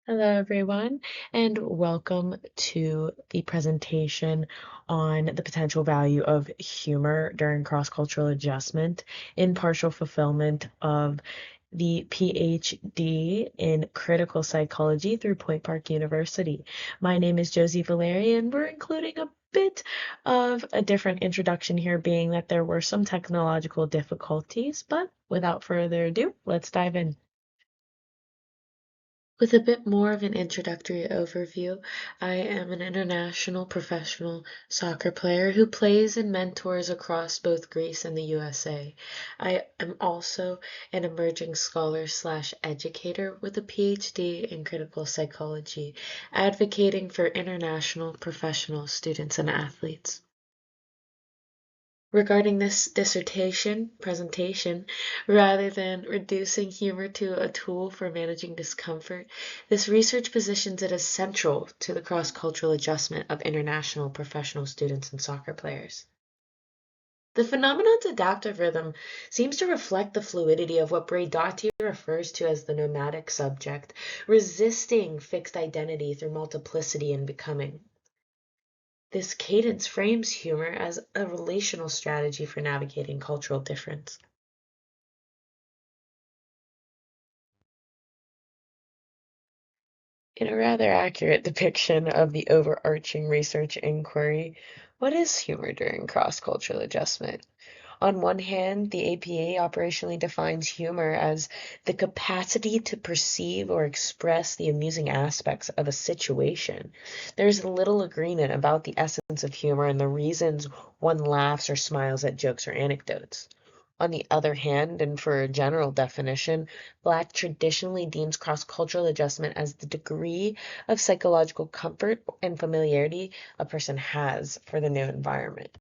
Hello, everyone, and welcome to the presentation on the potential value of humor during cross-cultural adjustment in partial fulfillment of the PhD in critical psychology through Point Park University. My name is Josie Valeri, and we're including a bit of a different introduction here, being that there were some technological difficulties, but without further ado, let's dive in. With a bit more of an introductory overview, I am an international professional soccer player who plays and mentors across both Greece and the USA. I am also an emerging scholar slash educator with a PhD in critical psychology, advocating for international professional students and athletes. Regarding this dissertation presentation, rather than reducing humor to a tool for managing discomfort, this research positions it as central to the cross-cultural adjustment of international professional students and soccer players. The phenomenon's adaptive rhythm seems to reflect the fluidity of what Braidotti refers to as the nomadic subject, resisting fixed identity through multiplicity and becoming. This cadence frames humor as a relational strategy for navigating cultural difference. In a rather accurate depiction of the overarching research inquiry, what is humor during cross-cultural adjustment? On one hand, the APA operationally defines humor as the capacity to perceive or express the amusing aspects of a situation. There's little agreement about the essence of humor and the reasons one laughs or smiles at jokes or anecdotes. On the other hand, and for a general definition, Black traditionally deems cross-cultural adjustment as the degree of psychological comfort and familiarity a person has for the new environment.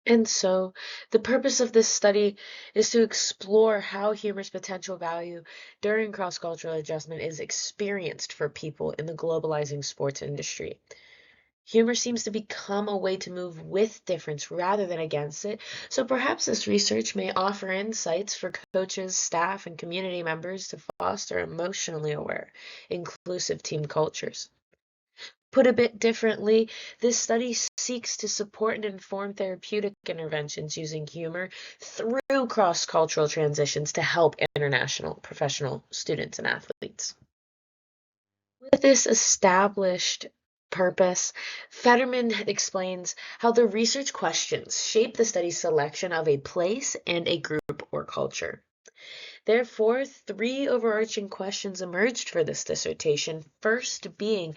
And so, the purpose of this study is to explore how humor's potential value during cross-cultural adjustment is experienced for people in the globalizing sports industry. Humor seems to become a way to move with difference rather than against it, so perhaps this research may offer insights for coaches, staff, and community members to foster emotionally aware, inclusive team cultures. Put a bit differently, this study seeks to support and inform therapeutic interventions using humor through cross-cultural transitions to help international professional students and athletes. With this established purpose, Fetterman explains how the research questions shape the study's selection of a place and a group or culture. Therefore, three overarching questions emerged for this dissertation. First being,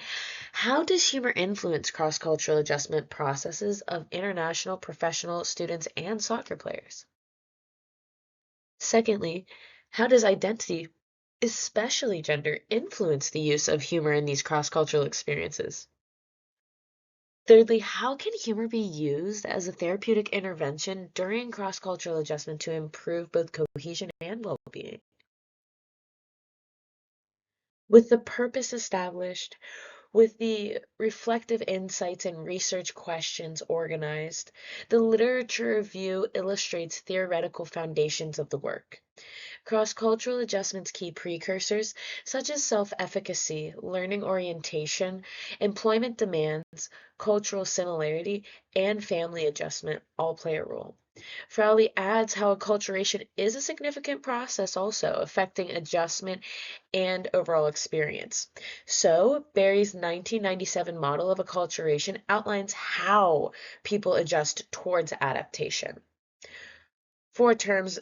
how does humor influence cross-cultural adjustment processes of international professional students and soccer players? Secondly, how does identity, especially gender, influence the use of humor in these cross-cultural experiences? Thirdly, how can humor be used as a therapeutic intervention during cross-cultural adjustment to improve both cohesion and well-being? With the purpose established, with the reflective insights and research questions organized, the literature review illustrates theoretical foundations of the work. Cross-cultural adjustments key precursors, such as self-efficacy, learning orientation, employment demands, cultural similarity, and family adjustment, all play a role. Frowley adds how acculturation is a significant process also affecting adjustment and overall experience. So, Barry's 1997 model of acculturation outlines how people adjust towards adaptation. Four terms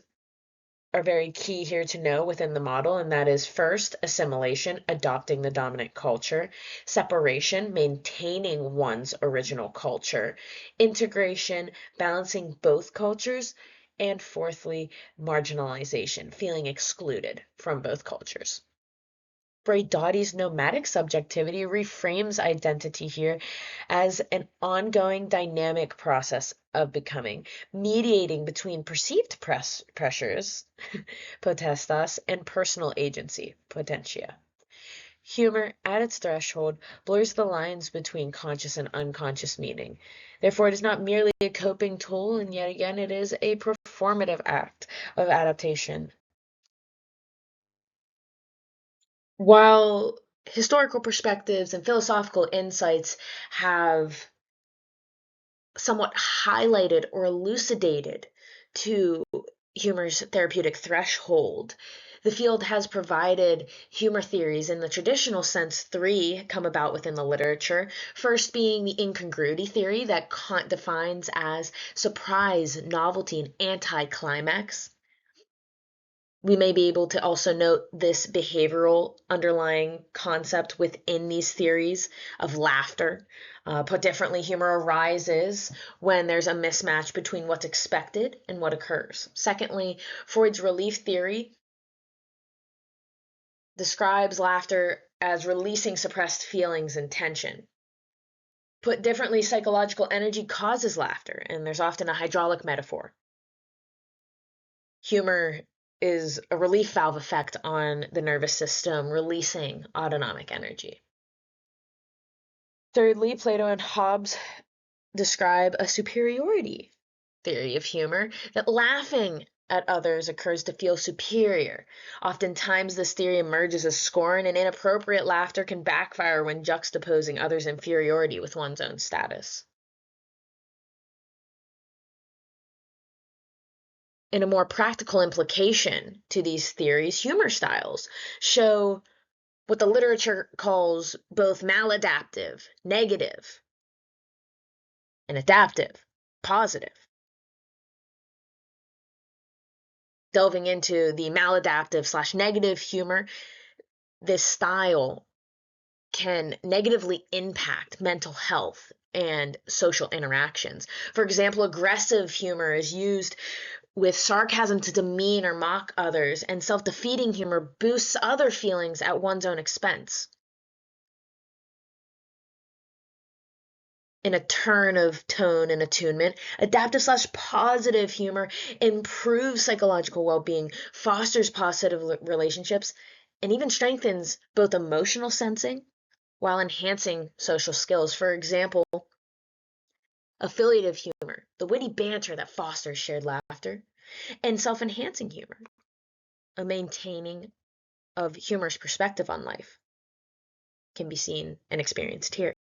are very key here to know within the model, and that is first, assimilation, adopting the dominant culture, separation, maintaining one's original culture, integration, balancing both cultures, and fourthly, marginalization, feeling excluded from both cultures. Braidotti's nomadic subjectivity reframes identity here as an ongoing dynamic process of becoming, mediating between perceived pressures, potestas, and personal agency, potentia. Humor, at its threshold, blurs the lines between conscious and unconscious meaning. Therefore, it is not merely a coping tool, and yet again, it is a performative act of adaptation. While historical perspectives and philosophical insights have somewhat highlighted or elucidated to humor's therapeutic threshold, the field has provided humor theories in the traditional sense. Three come about within the literature. First being the incongruity theory that Kant defines as surprise, novelty, and anticlimax. We may be able to also note this behavioral underlying concept within these theories of laughter. Put differently, humor arises when there's a mismatch between what's expected and what occurs. Secondly, Freud's relief theory describes laughter as releasing suppressed feelings and tension. Put differently, psychological energy causes laughter, and there's often a hydraulic metaphor. Humor is a relief valve effect on the nervous system, releasing autonomic energy. Thirdly, Plato and Hobbes describe a superiority theory of humor, that laughing at others occurs to feel superior. Oftentimes, this theory emerges as scorn, and inappropriate laughter can backfire when juxtaposing others' inferiority with one's own status. In a more practical implication to these theories, humor styles show what the literature calls both maladaptive, negative, and adaptive, positive. Delving into the maladaptive/negative humor, this style can negatively impact mental health and social interactions. For example, aggressive humor is used with sarcasm to demean or mock others, and self-defeating humor boosts other feelings at one's own expense. In a turn of tone and attunement, adaptive/positive humor improves psychological well-being, fosters positive relationships, and even strengthens both emotional sensing while enhancing social skills. For example, affiliative humor, the witty banter that fosters shared laughter, and self-enhancing humor, a maintaining of humor's perspective on life, can be seen and experienced here.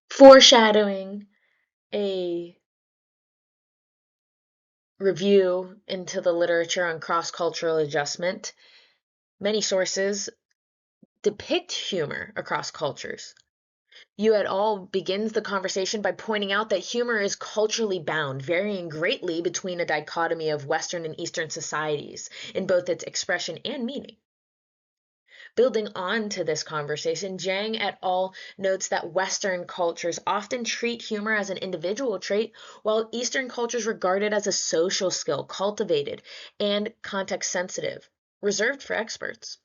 Foreshadowing a review into the literature on cross-cultural adjustment, many sources depict humor across cultures. You et al. Begins the conversation by pointing out that humor is culturally bound, varying greatly between a dichotomy of Western and Eastern societies in both its expression and meaning. Building on to this conversation, Jang et al. Notes that Western cultures often treat humor as an individual trait, while Eastern cultures regard it as a social skill, cultivated and context-sensitive, reserved for experts.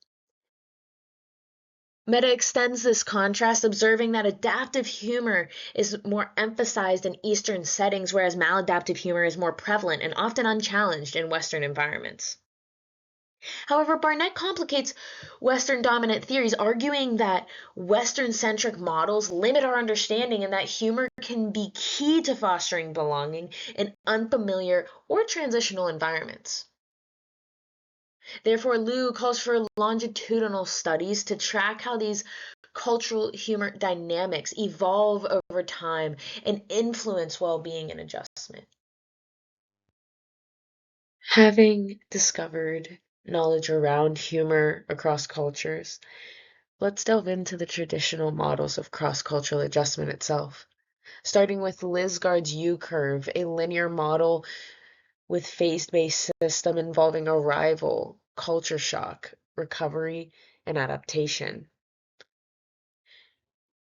Meta extends this contrast, observing that adaptive humor is more emphasized in Eastern settings, whereas maladaptive humor is more prevalent and often unchallenged in Western environments. However, Barnett complicates Western dominant theories, arguing that Western-centric models limit our understanding and that humor can be key to fostering belonging in unfamiliar or transitional environments. Therefore, Liu calls for longitudinal studies to track how these cultural humor dynamics evolve over time and influence well-being and adjustment. Having discovered knowledge around humor across cultures, let's delve into the traditional models of cross-cultural adjustment itself. Starting with Lisgard's U-curve, a linear model with phase-based system involving arrival, culture shock, recovery, and adaptation.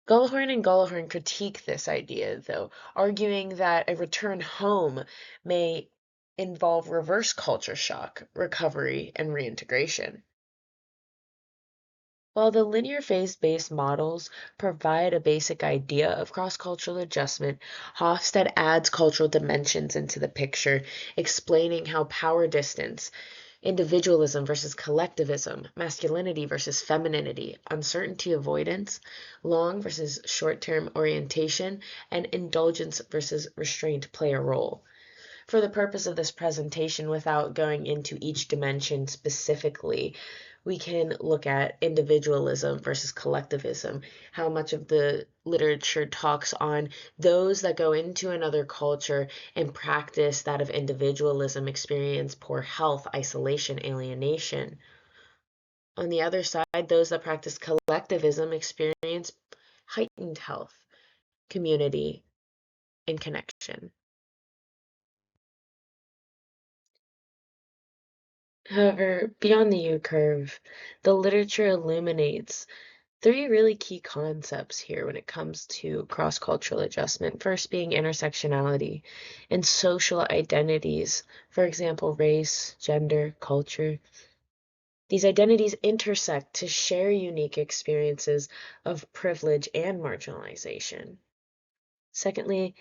Gullahorn and Gullahorn critique this idea, though, arguing that a return home may involve reverse culture shock, recovery, and reintegration. While the linear phase-based models provide a basic idea of cross-cultural adjustment, Hofstede adds cultural dimensions into the picture, explaining how power distance, individualism versus collectivism, masculinity versus femininity, uncertainty avoidance, long versus short-term orientation, and indulgence versus restraint play a role. For the purpose of this presentation, without going into each dimension specifically, we can look at individualism versus collectivism, how much of the literature talks on those that go into another culture and practice that of individualism experience poor health, isolation, alienation. On the other side, those that practice collectivism experience heightened health, community, and connection. However, beyond the U curve, the literature illuminates three really key concepts here when it comes to cross-cultural adjustment. First being intersectionality and social identities, for example, race, gender, culture. These identities intersect to share unique experiences of privilege and marginalization. Secondly,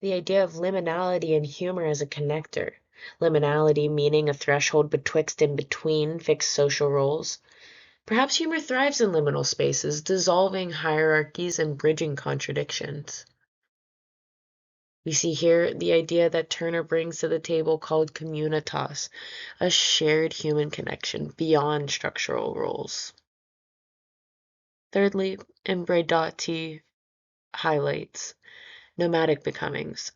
the idea of liminality and humor as a connector. Liminality meaning a threshold betwixt and between fixed social roles. Perhaps humor thrives in liminal spaces, dissolving hierarchies and bridging contradictions. We see here the idea that Turner brings to the table called communitas, a shared human connection beyond structural roles. Thirdly, Embredati highlights nomadic becomings,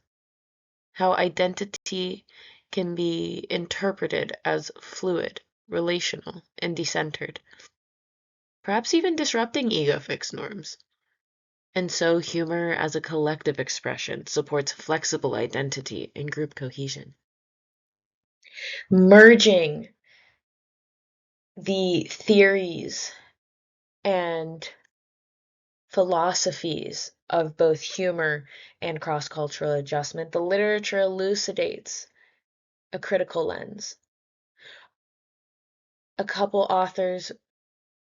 how identity can be interpreted as fluid, relational, and decentered, perhaps even disrupting ego-fixed norms. And so humor as a collective expression supports flexible identity and group cohesion. Merging the theories and philosophies of both humor and cross-cultural adjustment, the literature elucidates a critical lens. A couple authors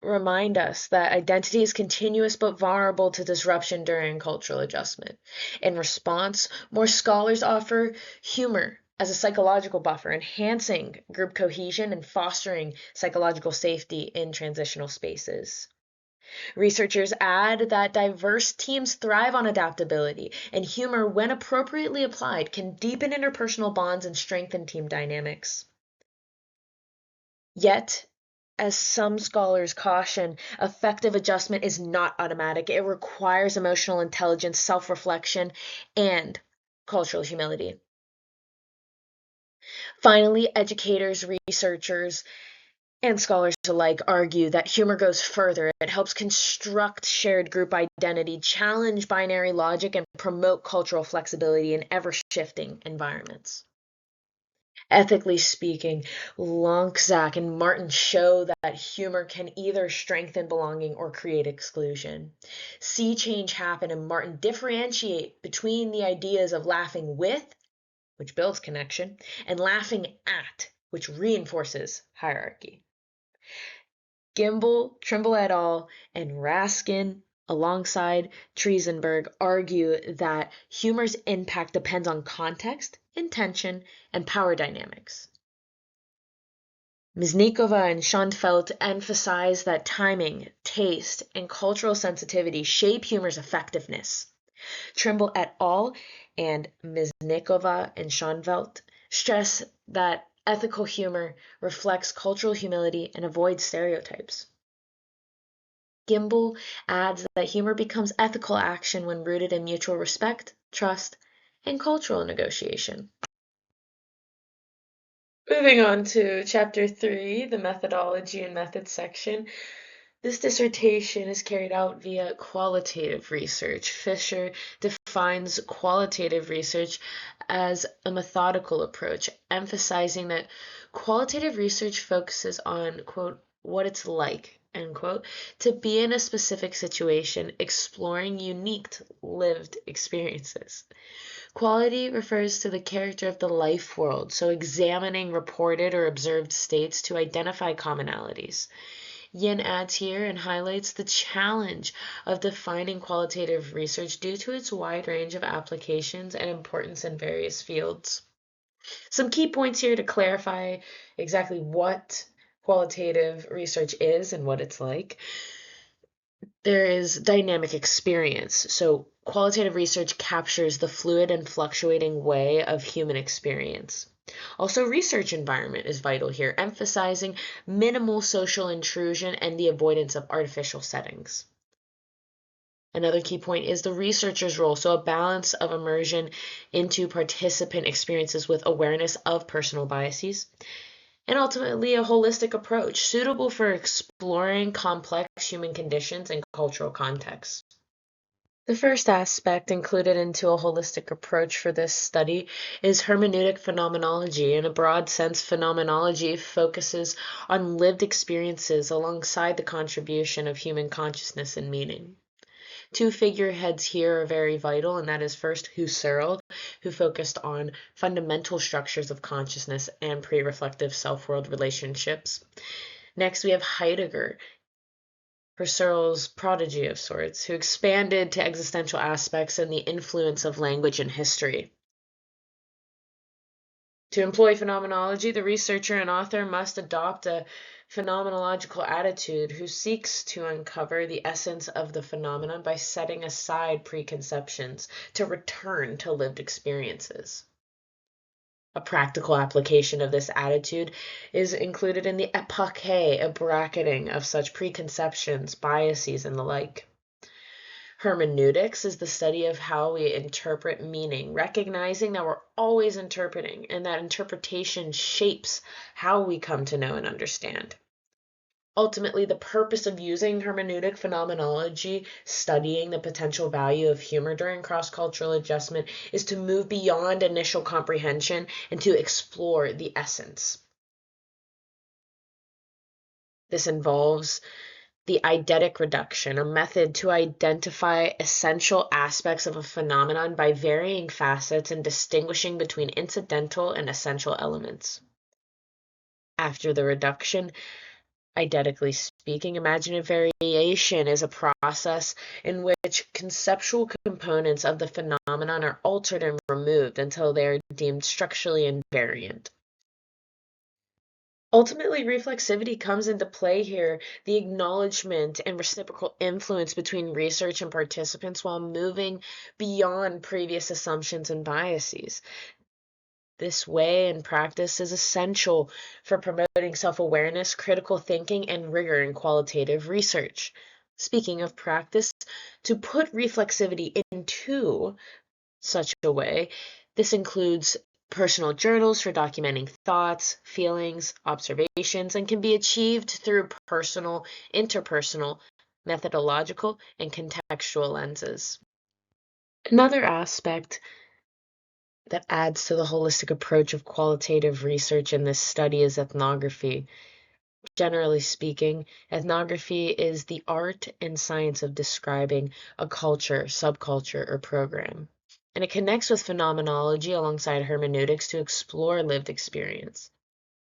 remind us that identity is continuous but vulnerable to disruption during cultural adjustment. In response, more scholars offer humor as a psychological buffer, enhancing group cohesion and fostering psychological safety in transitional spaces. Researchers add that diverse teams thrive on adaptability, and humor, when appropriately applied, can deepen interpersonal bonds and strengthen team dynamics. Yet, as some scholars caution, effective adjustment is not automatic. It requires emotional intelligence, self-reflection, and cultural humility. Finally, educators, researchers, and scholars alike argue that humor goes further. It helps construct shared group identity, challenge binary logic, and promote cultural flexibility in ever-shifting environments. Ethically speaking, Lonkzak and Martin show that humor can either strengthen belonging or create exclusion. See change happen, and Martin differentiate between the ideas of laughing with, which builds connection, and laughing at, which reinforces hierarchy. Gimbel, Trimble et al., and Raskin, alongside Triesenberg, argue that humor's impact depends on context, intention, and power dynamics. Miznikova and Schoenfeld emphasize that timing, taste, and cultural sensitivity shape humor's effectiveness. Trimble et al. And Miznikova and Schoenfeld stress that ethical humor reflects cultural humility and avoids stereotypes. Gimbel adds that humor becomes ethical action when rooted in mutual respect, trust, and cultural negotiation. Moving on to chapter 3, the methodology and methods section. This dissertation is carried out via qualitative research. Fisher defines qualitative research as a methodical approach, emphasizing that qualitative research focuses on, quote, what it's like, end quote, to be in a specific situation, exploring unique lived experiences. Quality refers to the character of the life world, so examining reported or observed states to identify commonalities. Yin adds here and highlights the challenge of defining qualitative research due to its wide range of applications and importance in various fields. Some key points here to clarify exactly what qualitative research is and what it's like. There is dynamic experience. So qualitative research captures the fluid and fluctuating way of human experience. Also, research environment is vital here, emphasizing minimal social intrusion and the avoidance of artificial settings. Another key point is the researcher's role, so a balance of immersion into participant experiences with awareness of personal biases, and ultimately a holistic approach suitable for exploring complex human conditions and cultural contexts. The first aspect included into a holistic approach for this study is hermeneutic phenomenology. In a broad sense, phenomenology focuses on lived experiences alongside the contribution of human consciousness and meaning. Two figureheads here are very vital, and that is first Husserl, who focused on fundamental structures of consciousness and pre-reflective self-world relationships. Next, we have Heidegger, Husserl's prodigy of sorts, who expanded to existential aspects and the influence of language and history. To employ phenomenology, the researcher and author must adopt a phenomenological attitude who seeks to uncover the essence of the phenomenon by setting aside preconceptions to return to lived experiences. A practical application of this attitude is included in the epoché, a bracketing of such preconceptions, biases, and the like. Hermeneutics is the study of how we interpret meaning, recognizing that we're always interpreting and that interpretation shapes how we come to know and understand. Ultimately, the purpose of using hermeneutic phenomenology, studying the potential value of humor during cross-cultural adjustment, is to move beyond initial comprehension and to explore the essence. This involves the eidetic reduction, a method to identify essential aspects of a phenomenon by varying facets and distinguishing between incidental and essential elements. After the reduction, eidetically speaking, imaginative variation is a process in which conceptual components of the phenomenon are altered and removed until they are deemed structurally invariant. Ultimately, reflexivity comes into play here, the acknowledgement and reciprocal influence between research and participants while moving beyond previous assumptions and biases. This way and practice is essential for promoting self-awareness, critical thinking, and rigor in qualitative research. Speaking of practice, to put reflexivity into such a way, this includes personal journals for documenting thoughts, feelings, observations, and can be achieved through personal, interpersonal, methodological, and contextual lenses. Another aspect that adds to the holistic approach of qualitative research in this study is ethnography. Generally speaking, ethnography is the art and science of describing a culture, subculture, or program. And it connects with phenomenology alongside hermeneutics to explore lived experience,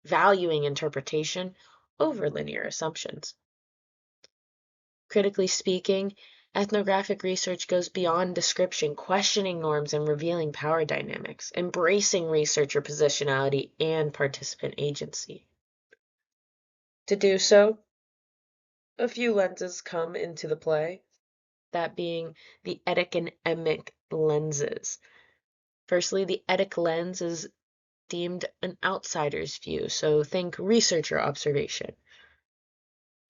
valuing interpretation over linear assumptions. Critically speaking, ethnographic research goes beyond description, questioning norms and revealing power dynamics, embracing researcher positionality and participant agency. To do so, a few lenses come into the play, that being the etic and emic lenses. Firstly, the etic lens is deemed an outsider's view, so think researcher observation.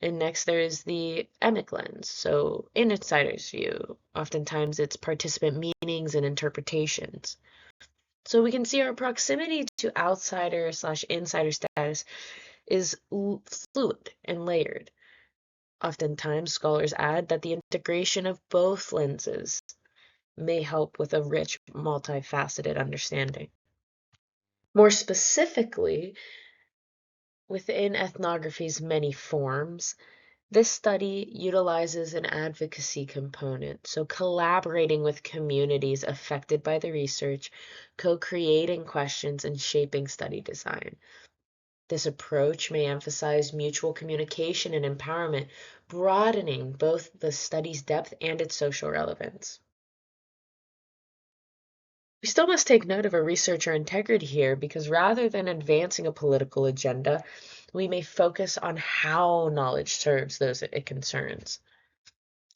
And next there is the emic lens, so an insider's view. Oftentimes it's participant meanings and interpretations. So we can see our proximity to outsider slash insider status is fluid and layered. Oftentimes, scholars add that the integration of both lenses may help with a rich, multifaceted understanding. More specifically, within ethnography's many forms, this study utilizes an advocacy component, so collaborating with communities affected by the research, co-creating questions, and shaping study design. This approach may emphasize mutual communication and empowerment, broadening both the study's depth and its social relevance. We still must take note of a researcher integrity here because rather than advancing a political agenda, we may focus on how knowledge serves those it concerns.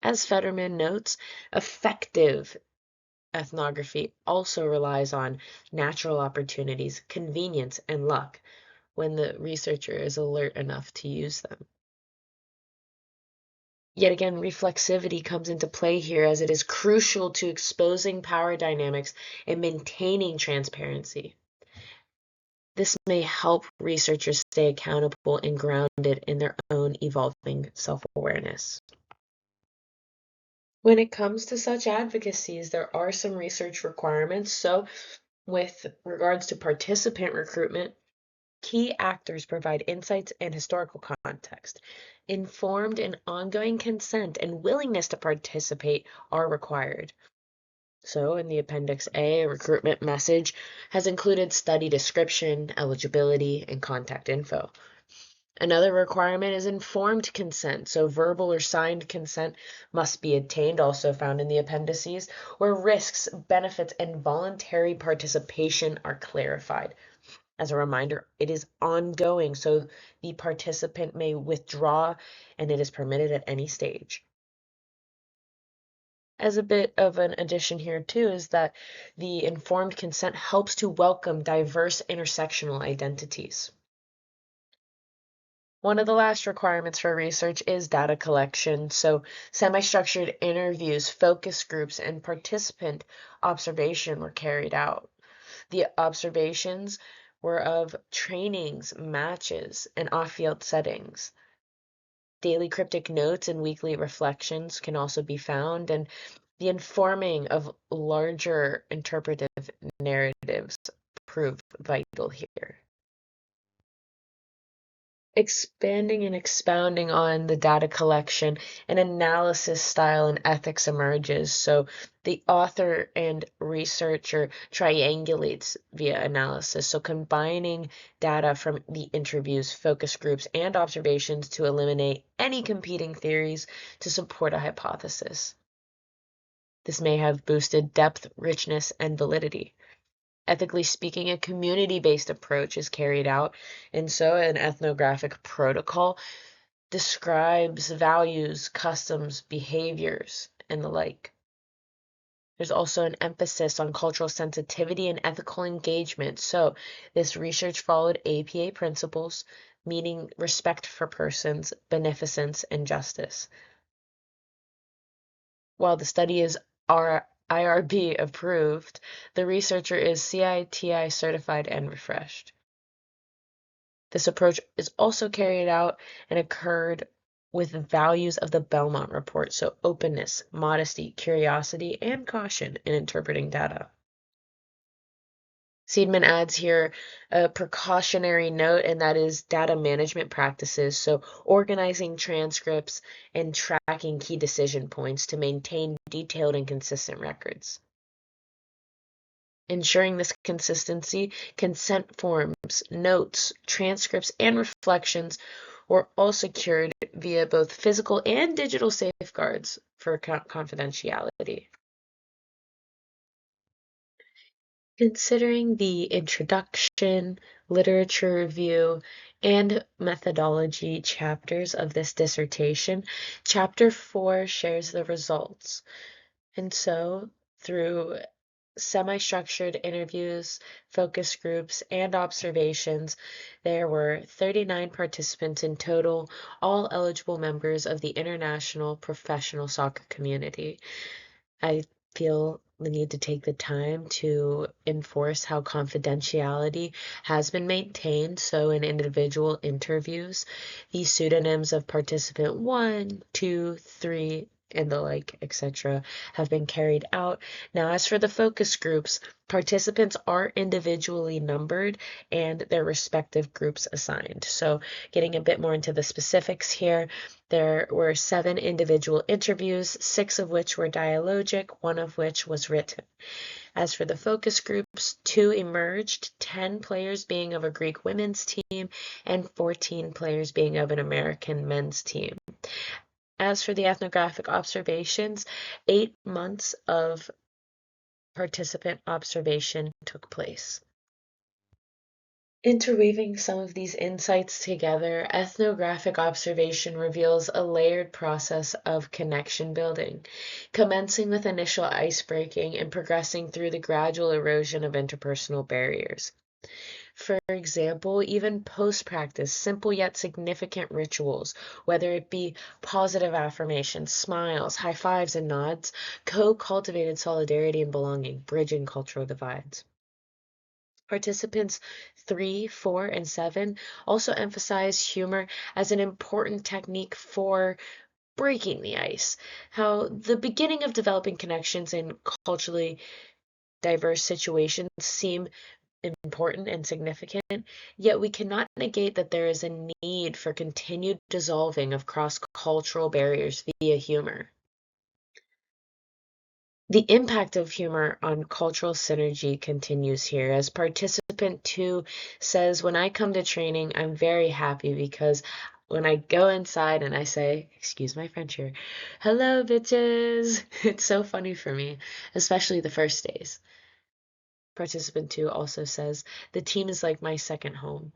As Fetterman notes, effective ethnography also relies on natural opportunities, convenience, and luck when the researcher is alert enough to use them. Yet again, reflexivity comes into play here as it is crucial to exposing power dynamics and maintaining transparency. This may help researchers stay accountable and grounded in their own evolving self-awareness. When it comes to such advocacies, there are some research requirements. So, with regards to participant recruitment, key actors provide insights and historical context. Informed and ongoing consent and willingness to participate are required. So, in the Appendix A, a recruitment message has included study description, eligibility, and contact info. Another requirement is informed consent. So, verbal or signed consent must be obtained, also found in the appendices, where risks, benefits, and voluntary participation are clarified. As a reminder, it is ongoing, so the participant may withdraw and it is permitted at any stage. As a bit of an addition here too is that the informed consent helps to welcome diverse intersectional identities. One of the last requirements for research is data collection. So semi-structured interviews, focus groups, and participant observation were carried out. The observations were of trainings, matches, and off-field settings. Daily cryptic notes and weekly reflections can also be found, and the informing of larger interpretive narratives prove vital here. Expanding and expounding on the data collection, an analysis style and ethics emerges. So the author and researcher triangulates via analysis. So combining data from the interviews, focus groups, and observations to eliminate any competing theories to support a hypothesis. This may have boosted depth, richness, and validity. Ethically speaking, a community-based approach is carried out, and so an ethnographic protocol describes values, customs, behaviors, and the like. There's also an emphasis on cultural sensitivity and ethical engagement. So this research followed APA principles, meaning respect for persons, beneficence, and justice. While the study is IRB approved, the researcher is CITI certified and refreshed. This approach is also carried out and occurred with the values of the Belmont Report, so openness, modesty, curiosity, and caution in interpreting data. Seidman adds here a precautionary note, and that is data management practices, so organizing transcripts and tracking key decision points to maintain detailed and consistent records. Ensuring this consistency, consent forms, notes, transcripts, and reflections were all secured via both physical and digital safeguards for confidentiality. Considering the introduction, literature review, and methodology chapters of this dissertation, Chapter 4 shares the results. And so, through semi-structured interviews, focus groups, and observations, there were 39 participants in total, all eligible members of the international professional soccer community. I feel the need to take the time to enforce how confidentiality has been maintained. So in individual interviews, the pseudonyms of participant 1, 2, 3, and the like, etc., have been carried out. Now, as for the focus groups, participants are individually numbered and their respective groups assigned. So getting a bit more into the specifics here, there were 7 individual interviews, 6 of which were dialogic, 1 of which was written. As for the focus groups, 2 emerged, 10 players being of a Greek women's team and 14 players being of an American men's team. As for the ethnographic observations, 8 months of participant observation took place. Interweaving some of these insights together, ethnographic observation reveals a layered process of connection building, commencing with initial ice breaking and progressing through the gradual erosion of interpersonal barriers. For example, even post-practice, simple yet significant rituals, whether it be positive affirmations, smiles, high fives, and nods, co-cultivated solidarity and belonging, bridging cultural divides. Participants 3, 4, and 7 also emphasize humor as an important technique for breaking the ice. How the beginning of developing connections in culturally diverse situations seem important and significant, yet we cannot negate that there is a need for continued dissolving of cross-cultural barriers via humor. The impact of humor on cultural synergy continues here, as participant 2 says, when I come to training, I'm very happy because when I go inside and I say, excuse my French here, hello bitches, it's so funny for me, especially the first days. Participant 2 also says, the team is like my second home.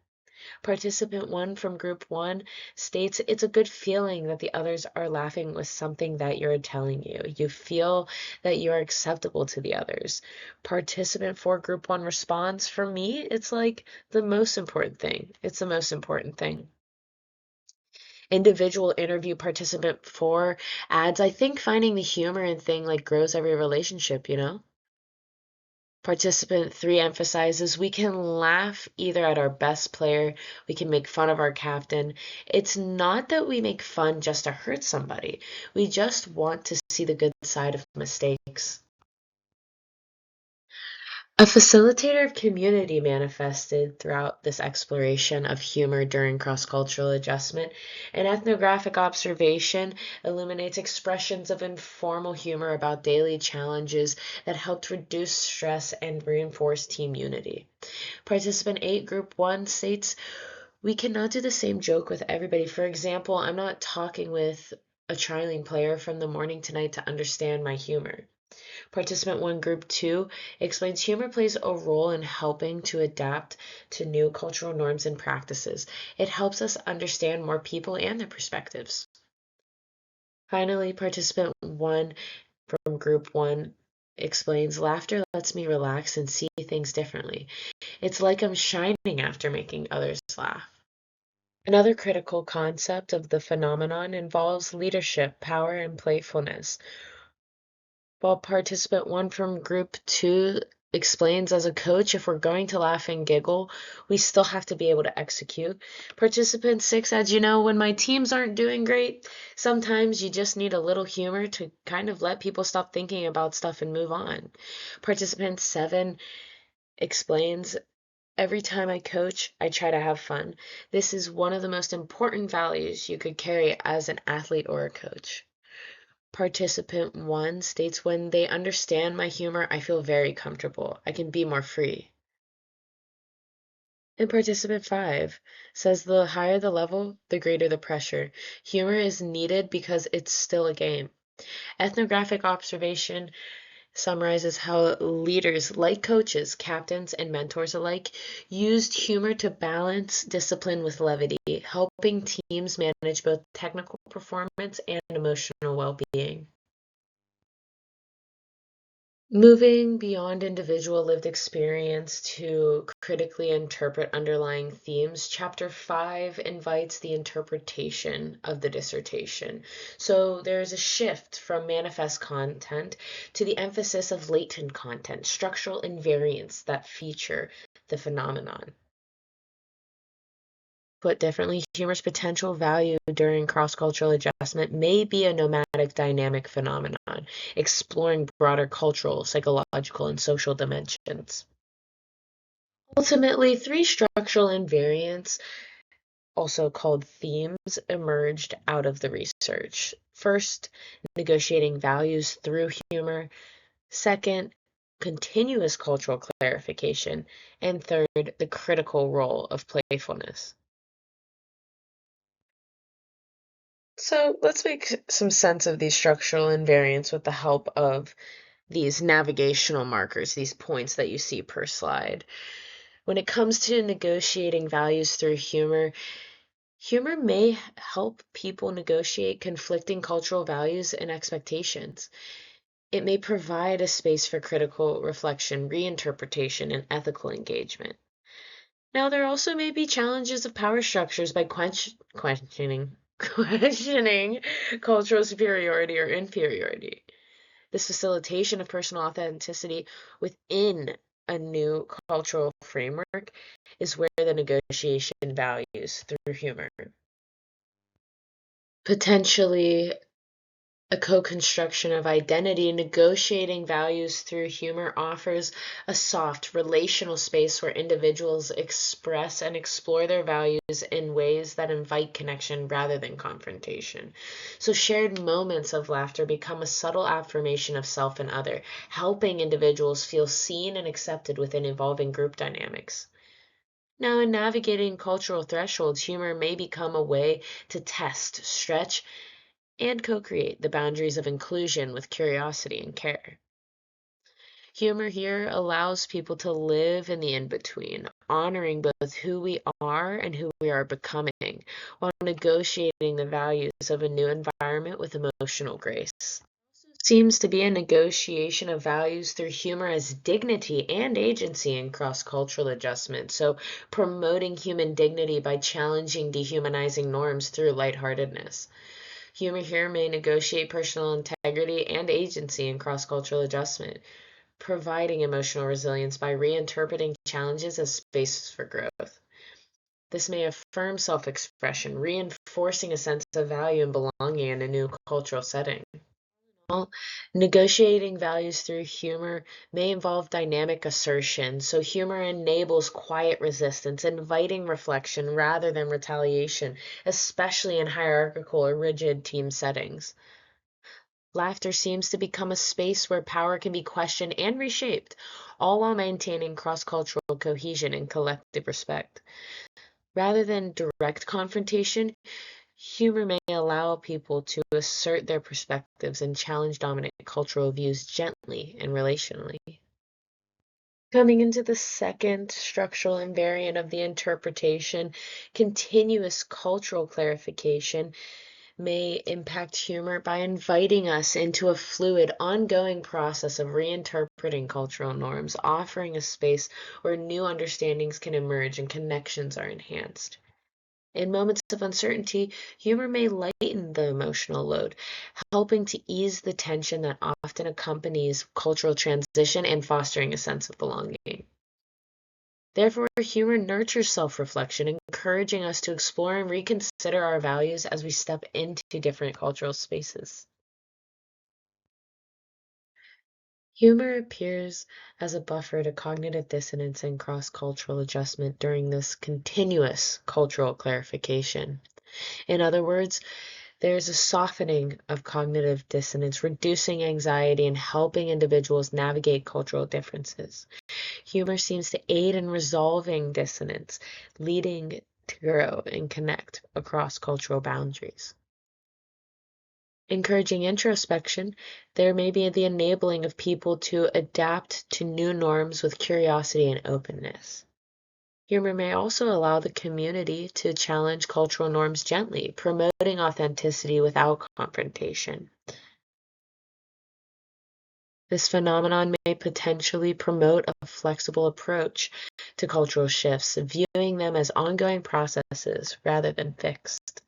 Participant 1 from group 1 states it's a good feeling that the others are laughing with something that you're telling you. You feel that you are acceptable to the others. Participant 4 group 1 responds, for me, it's like the most important thing. It's the most important thing. Individual interview participant 4 adds, I think finding the humor in thing like grows every relationship, you know? Participant 3 emphasizes we can laugh either at our best player, we can make fun of our captain. It's not that we make fun just to hurt somebody. We just want to see the good side of mistakes. A facilitator of community manifested throughout this exploration of humor during cross-cultural adjustment. An ethnographic observation illuminates expressions of informal humor about daily challenges that helped reduce stress and reinforce team unity. Participant 8, Group 1 states, we cannot do the same joke with everybody. For example, I'm not talking with a trialing player from the morning to night to understand my humor. Participant 1 Group 2 explains humor plays a role in helping to adapt to new cultural norms and practices. It helps us understand more people and their perspectives. Finally, Participant 1 from Group 1 explains laughter lets me relax and see things differently. It's like I'm shining after making others laugh. Another critical concept of the phenomenon involves leadership, power, and playfulness. While participant 1 from group 2 explains, as a coach, if we're going to laugh and giggle, we still have to be able to execute. Participant 6 adds, when my teams aren't doing great, sometimes you just need a little humor to kind of let people stop thinking about stuff and move on. Participant 7 explains, every time I coach, I try to have fun. This is one of the most important values you could carry as an athlete or a coach. Participant 1 states, when they understand my humor, I feel very comfortable. I can be more free. And participant 5 says, the higher the level, the greater the pressure. Humor is needed because it's still a game. Ethnographic observation summarizes how leaders, like coaches, captains, and mentors alike, used humor to balance discipline with levity, helping teams manage both technical performance and emotional well-being. Moving beyond individual lived experience to critically interpret underlying themes, Chapter 5 invites the interpretation of the dissertation. So there's a shift from manifest content to the emphasis of latent content, structural invariants that feature the phenomenon. Put differently, humor's potential value during cross-cultural adjustment may be a nomadic dynamic phenomenon, exploring broader cultural, psychological, and social dimensions. Ultimately, three structural invariants, also called themes, emerged out of the research. First, negotiating values through humor. Second, continuous cultural clarification. And third, the critical role of playfulness. So let's make some sense of these structural invariants with the help of these navigational markers, these points that you see per slide. When it comes to negotiating values through humor, humor may help people negotiate conflicting cultural values and expectations. It may provide a space for critical reflection, reinterpretation, and ethical engagement. Now, there also may be challenges of power structures by questioning cultural superiority or inferiority. This facilitation of personal authenticity within a new cultural framework is where the negotiation values through humor. Potentially a co-construction of identity, negotiating values through humor offers a soft, relational space where individuals express and explore their values in ways that invite connection rather than confrontation. So shared moments of laughter become a subtle affirmation of self and other, helping individuals feel seen and accepted within evolving group dynamics. Now, in navigating cultural thresholds, humor may become a way to test, stretch, and co-create the boundaries of inclusion with curiosity and care. Humor here allows people to live in the in-between, honoring both who we are and who we are becoming, while negotiating the values of a new environment with emotional grace. Seems to be a negotiation of values through humor as dignity and agency in cross-cultural adjustment. So promoting human dignity by challenging dehumanizing norms through lightheartedness. Humor here may negotiate personal integrity and agency in cross-cultural adjustment, providing emotional resilience by reinterpreting challenges as spaces for growth. This may affirm self-expression, reinforcing a sense of value and belonging in a new cultural setting. Well, negotiating values through humor may involve dynamic assertion, so humor enables quiet resistance, inviting reflection rather than retaliation, especially in hierarchical or rigid team settings. Laughter seems to become a space where power can be questioned and reshaped, all while maintaining cross-cultural cohesion and collective respect. Rather than direct confrontation, humor may allow people to assert their perspectives and challenge dominant cultural views gently and relationally. Coming into the second structural invariant of the interpretation, continuous cultural clarification may impact humor by inviting us into a fluid, ongoing process of reinterpreting cultural norms, offering a space where new understandings can emerge and connections are enhanced. In moments of uncertainty, humor may lighten the emotional load, helping to ease the tension that often accompanies cultural transition and fostering a sense of belonging. Therefore, humor nurtures self-reflection, encouraging us to explore and reconsider our values as we step into different cultural spaces. Humor appears as a buffer to cognitive dissonance and cross-cultural adjustment during this continuous cultural clarification. In other words, there's a softening of cognitive dissonance, reducing anxiety and helping individuals navigate cultural differences. Humor seems to aid in resolving dissonance, leading to grow and connect across cultural boundaries. Encouraging introspection, there may be the enabling of people to adapt to new norms with curiosity and openness. Humor may also allow the community to challenge cultural norms gently, promoting authenticity without confrontation. This phenomenon may potentially promote a flexible approach to cultural shifts, viewing them as ongoing processes rather than fixed.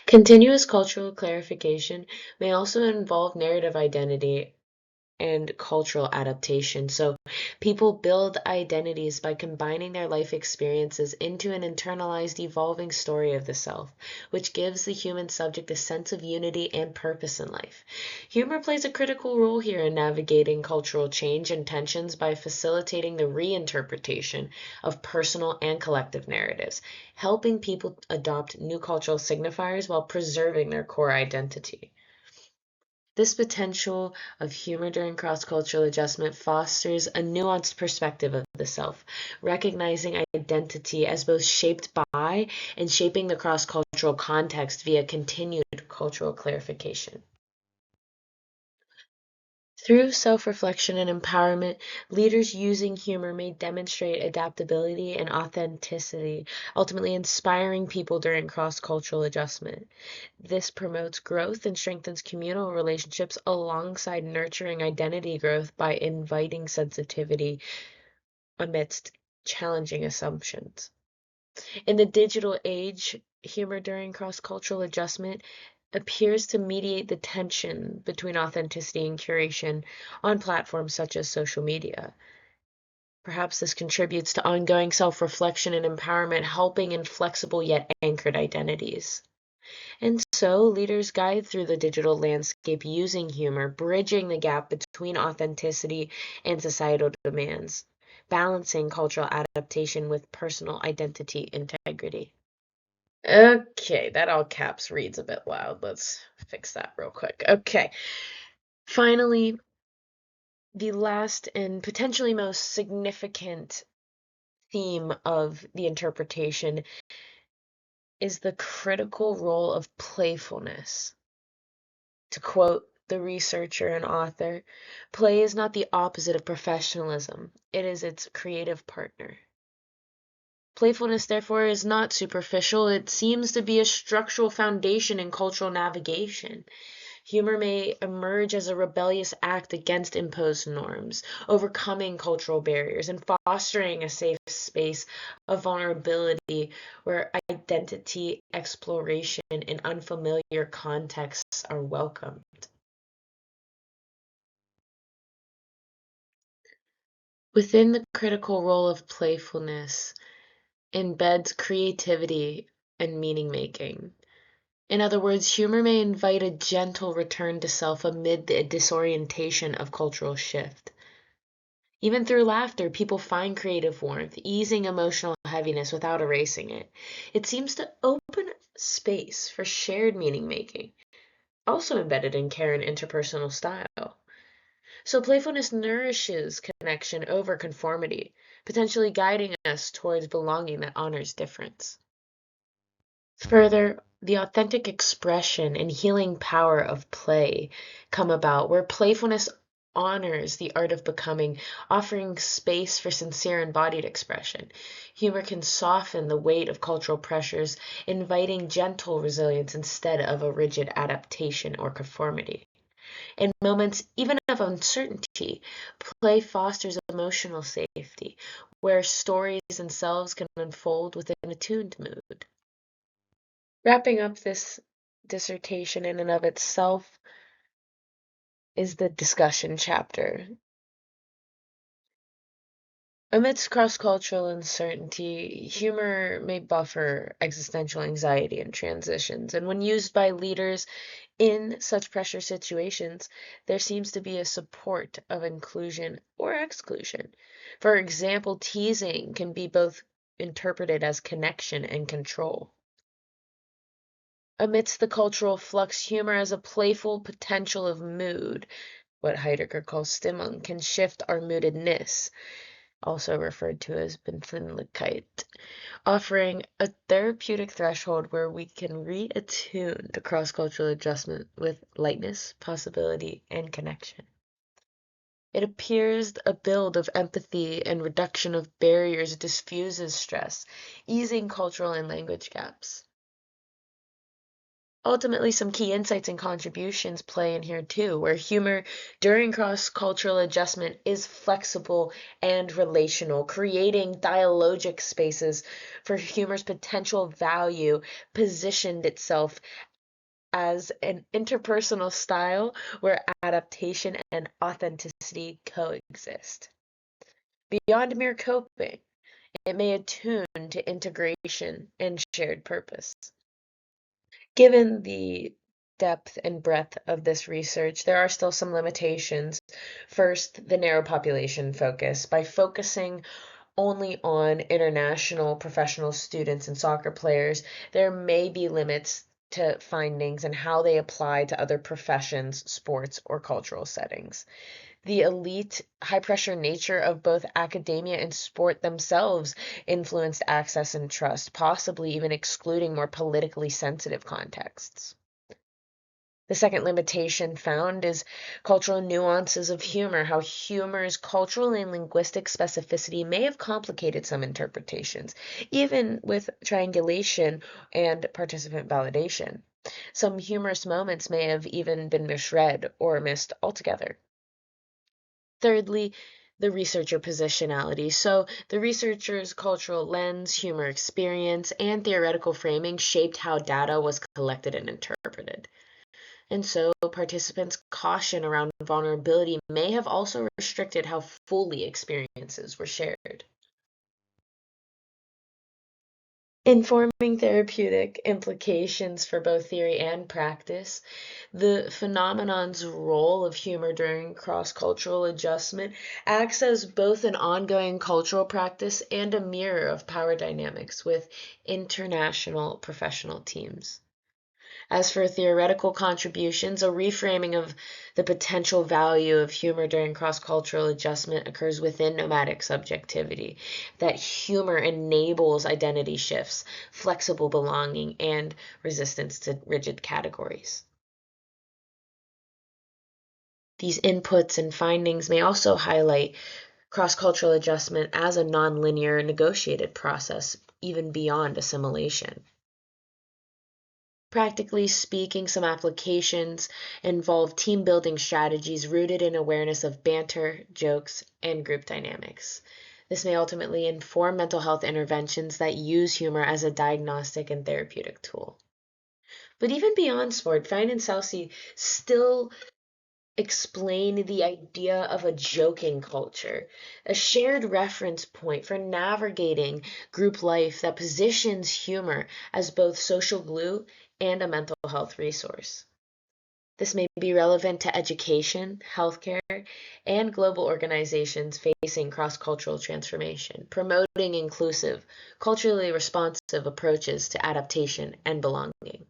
Continuous cultural clarification may also involve narrative identity and cultural adaptation. So people build identities by combining their life experiences into an internalized, evolving story of the self, which gives the human subject a sense of unity and purpose in life. Humor plays a critical role here in navigating cultural change and tensions by facilitating the reinterpretation of personal and collective narratives, helping people adopt new cultural signifiers while preserving their core identity. This potential of humor during cross-cultural adjustment fosters a nuanced perspective of the self, recognizing identity as both shaped by and shaping the cross-cultural context via continued cultural clarification. Through self-reflection and empowerment, leaders using humor may demonstrate adaptability and authenticity, ultimately inspiring people during cross-cultural adjustment. This promotes growth and strengthens communal relationships alongside nurturing identity growth by inviting sensitivity amidst challenging assumptions. In the digital age, humor during cross-cultural adjustment appears to mediate the tension between authenticity and curation on platforms such as social media. Perhaps this contributes to ongoing self-reflection and empowerment, helping in flexible yet anchored identities. And so, leaders guide through the digital landscape using humor, bridging the gap between authenticity and societal demands, balancing cultural adaptation with personal identity integrity. Okay, that all caps reads a bit loud. Let's fix that real quick. Okay. Finally, the last and potentially most significant theme of the interpretation is the critical role of playfulness. To quote the researcher and author, play is not the opposite of professionalism, it is its creative partner. Playfulness, therefore, is not superficial. It seems to be a structural foundation in cultural navigation. Humor may emerge as a rebellious act against imposed norms, overcoming cultural barriers and fostering a safe space of vulnerability where identity exploration in unfamiliar contexts are welcomed. Within the critical role of playfulness embeds creativity and meaning making. In other words, humor may invite a gentle return to self amid the disorientation of cultural shift. Even through laughter, people find creative warmth, easing emotional heaviness without erasing it. It seems to open space for shared meaning making, also embedded in care and interpersonal style. So playfulness nourishes connection over conformity, potentially guiding us towards belonging that honors difference. Further, the authentic expression and healing power of play come about where playfulness honors the art of becoming, offering space for sincere embodied expression. Humor can soften the weight of cultural pressures, inviting gentle resilience instead of a rigid adaptation or conformity. In moments even of uncertainty, play fosters emotional safety, where stories themselves can unfold within a tuned mood. Wrapping up this dissertation in and of itself is the discussion chapter. Amidst cross-cultural uncertainty, humor may buffer existential anxiety and transitions, and when used by leaders in such pressure situations, there seems to be a support of inclusion or exclusion. For example, teasing can be both interpreted as connection and control. Amidst the cultural flux, humor as a playful potential of mood, what Heidegger calls Stimmung, can shift our moodedness, also referred to as Befindlichkeit, offering a therapeutic threshold where we can reattune to cross-cultural adjustment with lightness, possibility, and connection. It appears a build of empathy and reduction of barriers diffuses stress, easing cultural and language gaps. Ultimately, some key insights and contributions play in here too, where humor during cross-cultural adjustment is flexible and relational, creating dialogic spaces for humor's potential value positioned itself as an interpersonal style where adaptation and authenticity coexist. Beyond mere coping, it may attune to integration and shared purpose. Given the depth and breadth of this research, there are still some limitations. First, the narrow population focus. By focusing only on international professional students and soccer players, there may be limits to findings and how they apply to other professions, sports, or cultural settings. The elite, high pressure nature of both academia and sport themselves influenced access and trust, possibly even excluding more politically sensitive contexts. The second limitation found is cultural nuances of humor, how humor's cultural and linguistic specificity may have complicated some interpretations, even with triangulation and participant validation. Some humorous moments may have even been misread or missed altogether. Thirdly, the researcher positionality. So the researcher's cultural lens, humor experience, and theoretical framing shaped how data was collected and interpreted. And so participants' caution around vulnerability may have also restricted how fully experiences were shared. Informing therapeutic implications for both theory and practice, the phenomenon's role of humor during cross-cultural adjustment acts as both an ongoing cultural practice and a mirror of power dynamics with international professional teams. As for theoretical contributions, a reframing of the potential value of humor during cross-cultural adjustment occurs within nomadic subjectivity, that humor enables identity shifts, flexible belonging, and resistance to rigid categories. These inputs and findings may also highlight cross-cultural adjustment as a nonlinear negotiated process, even beyond assimilation. Practically speaking, some applications involve team building strategies rooted in awareness of banter, jokes, and group dynamics. This may ultimately inform mental health interventions that use humor as a diagnostic and therapeutic tool. But even beyond sport, Fine and Soucy still explain the idea of a joking culture, a shared reference point for navigating group life that positions humor as both social glue and a mental health resource. This may be relevant to education, healthcare, and global organizations facing cross-cultural transformation, promoting inclusive, culturally responsive approaches to adaptation and belonging.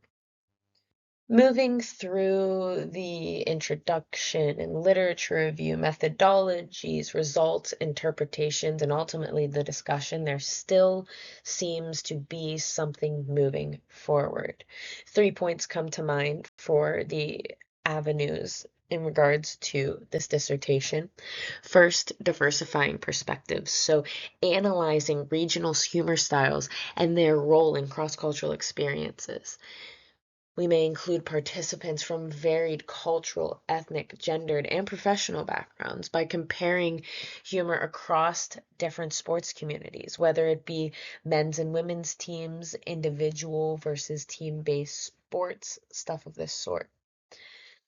Moving through the introduction and literature review, methodologies, results, interpretations, and ultimately the discussion, there still seems to be something moving forward. 3 points come to mind for the avenues in regards to this dissertation. First, diversifying perspectives. So, analyzing regional humor styles and their role in cross-cultural experiences. We may include participants from varied cultural, ethnic, gendered, and professional backgrounds by comparing humor across different sports communities, whether it be men's and women's teams, individual versus team-based sports, stuff of this sort.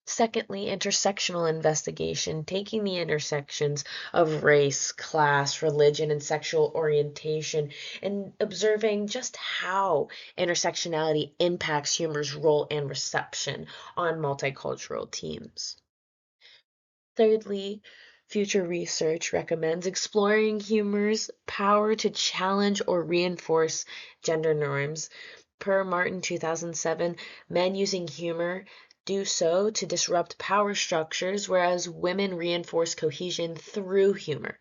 Secondly, intersectional investigation, taking the intersections of race, class, religion, and sexual orientation and observing just how intersectionality impacts humor's role and reception on multicultural teams. Thirdly, future research recommends exploring humor's power to challenge or reinforce gender norms. Per Martin 2007, men using humor do so to disrupt power structures, whereas women reinforce cohesion through humor.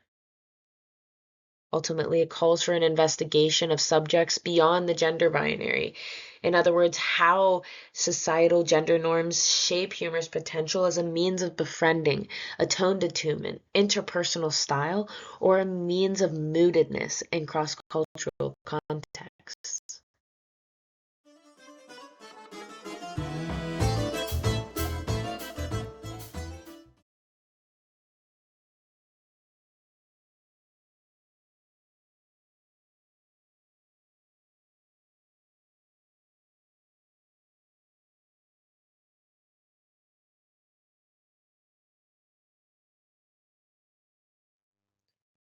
Ultimately, it calls for an investigation of subjects beyond the gender binary. In other words, how societal gender norms shape humor's potential as a means of befriending, atoned attunement, interpersonal style, or a means of moodedness in cross-cultural contexts.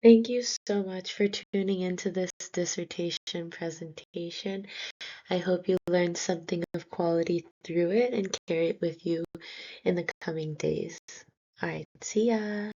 Thank you so much for tuning into this dissertation presentation. I hope you learned something of quality through it and carry it with you in the coming days. All right, see ya.